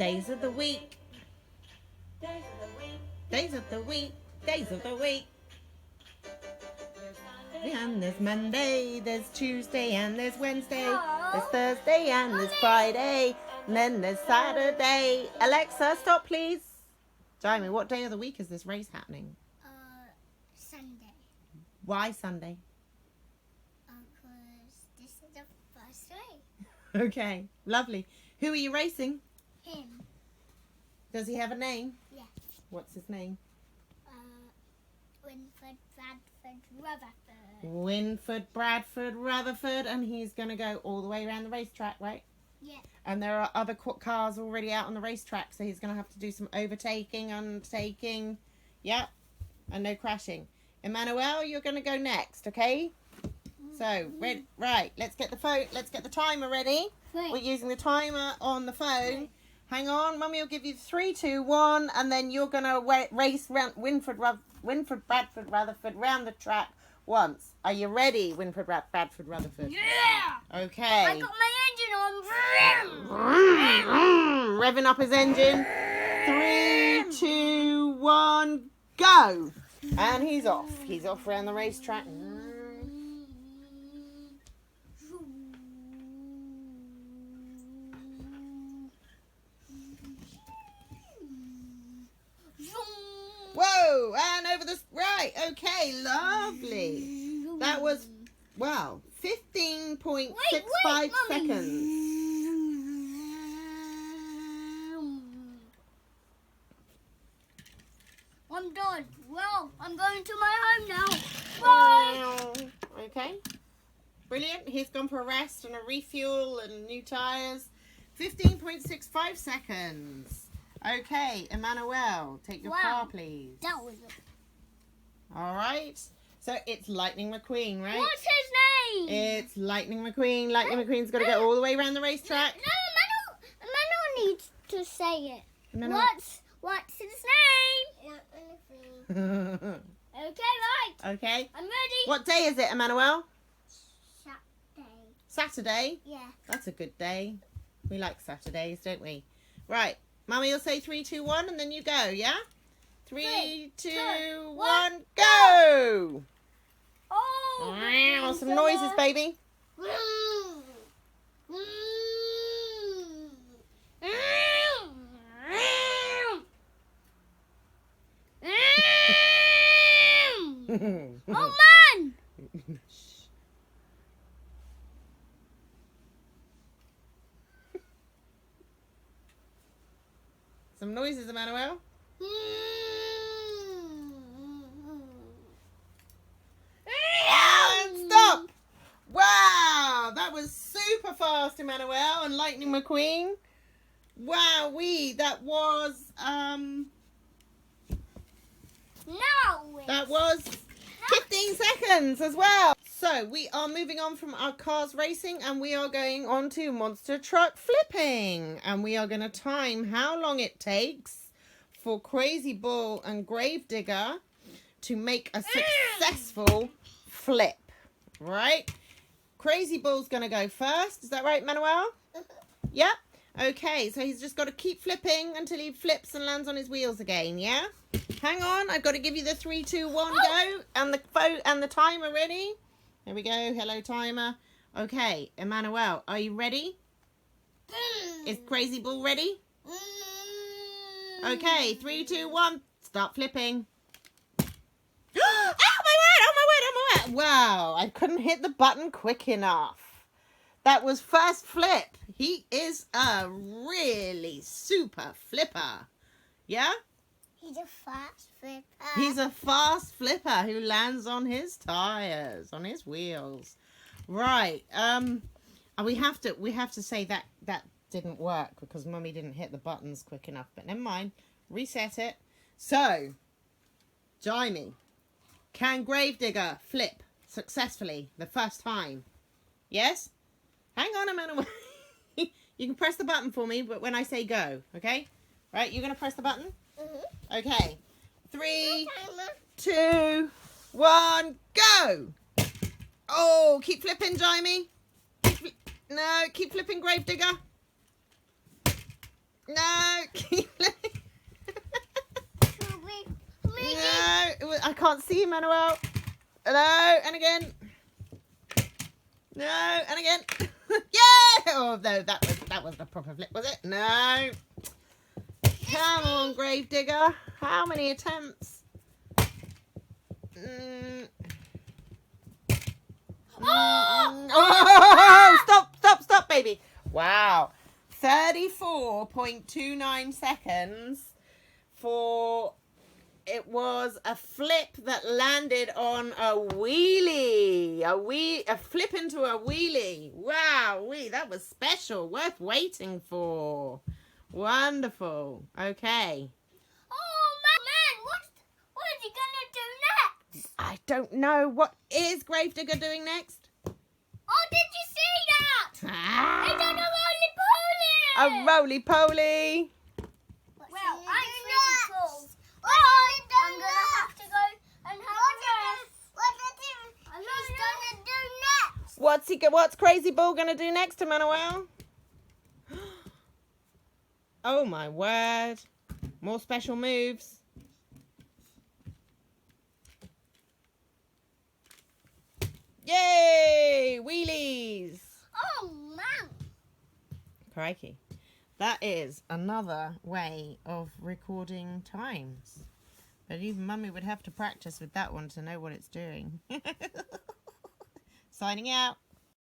Days of the week. Days of the week. Days of the week. Days of the week. And there's Monday, there's Tuesday, and there's Wednesday, there's Thursday, and there's Friday, and then there's Saturday. Alexa, stop please. Jaime, what day of the week is this race happening? Sunday. Why Sunday? Because this is the first race. Okay, lovely. Who are you racing? Him. Does he have a name? Yes. What's his name? Winford Bradford Rutherford. Winford Bradford Rutherford, and he's going to go all the way around the racetrack, right? Yeah. And there are other cars already out on the racetrack, so he's going to have to do some overtaking, undertaking. Yep. And no crashing. Emanoel, you're going to go next, okay? So, right, let's get the phone, let's get the timer ready. We're using the timer on the phone. Hang on, Mummy will give you 3, 2, 1, and then you're going to race round Winford Bradford Rutherford round the track once. Are you ready, Winford Bradford Rutherford? Yeah! Okay. I got my engine on. Revving up his engine. 3, 2, 1, go! And he's off. He's off around the racetrack. Whoa, and over the, right, okay, lovely. That was, wow, 15.65 seconds. I'm done. Well, I'm going to my home now. Bye. Okay, brilliant. He's gone for a rest and a refuel and new tyres. 15.65 seconds. Okay, Emanoel, take your car, please. That was it. All right. So it's Lightning McQueen, right? What's his name? It's Lightning McQueen. Lightning McQueen's got to go all the way around the racetrack. No, Emmanuel needs to say it. Emmanuel. What's his name? Okay, right. Okay. I'm ready. What day is it, Emmanuel? Saturday. Saturday? Yeah. That's a good day. We like Saturdays, don't we? Right. Mummy will say 3, 2, 1, and then you go, yeah? 3, 2, 1, go! Oh! Some noises, baby. Oh, man! Some noises, Emmanuel. And stop! Wow, that was super fast, Emmanuel and Lightning McQueen. Wowee, that was that was 15 seconds as well. So we are moving on from our cars racing and we are going on to monster truck flipping. And we are going to time how long it takes for Crazy Bull and Gravedigger to make a successful flip. Right? Crazy Bull's going to go first. Is that right, Manuel? Yep. Okay, so he's just got to keep flipping until he flips and lands on his wheels again, yeah? Hang on, I've got to give you the 3, 2, 1, go. And the phone and the timer ready. There we go. Hello, timer. Okay, Emmanuel, are you ready? Is Crazy Bull ready? Okay, 3, 2, 1, start flipping. Oh, my word, oh, my word, oh, my word. Wow, I couldn't hit the button quick enough. That was first flip. He is a really super flipper. Yeah? He's a fast flipper. He's a fast flipper who lands on his tires, on his wheels. Right. We have to say that didn't work because Mummy didn't hit the buttons quick enough. But never mind. Reset it. So, Jaime, can Gravedigger flip successfully the first time? Yes? Hang on a minute. You can press the button for me, but when I say go, okay? Right, you're going to press the button? Mm-hmm. Okay. 3, 2, 1, go! Oh, keep flipping, Jaime. No, keep flipping, Gravedigger. No, keep looking. Please. No, I can't see Emanoel. No, and again. No, and again. Yeah! Oh no, that was the proper flip, was it? No. Come on, Gravedigger. How many attempts? Oh, stop, baby. Wow. 34.29 seconds for it was a flip that landed on a wheelie. A flip into a wheelie. Wow, that was special. Worth waiting for. Wonderful. Okay. Oh man, what is he gonna do next? I don't know. What is Gravedigger doing next? Oh, did you see that? He done a A roly-poly. roly-poly. Well, I'm pretty cool. Bye. I'm gonna have to go and have a rest. What he's gonna do next? What's Crazy Bull gonna do next, Emanoel? Oh my word. More special moves. Yay! Wheelies! Oh man. Crikey. That is another way of recording times. But even Mummy would have to practice with that one to know what it's doing. Signing out.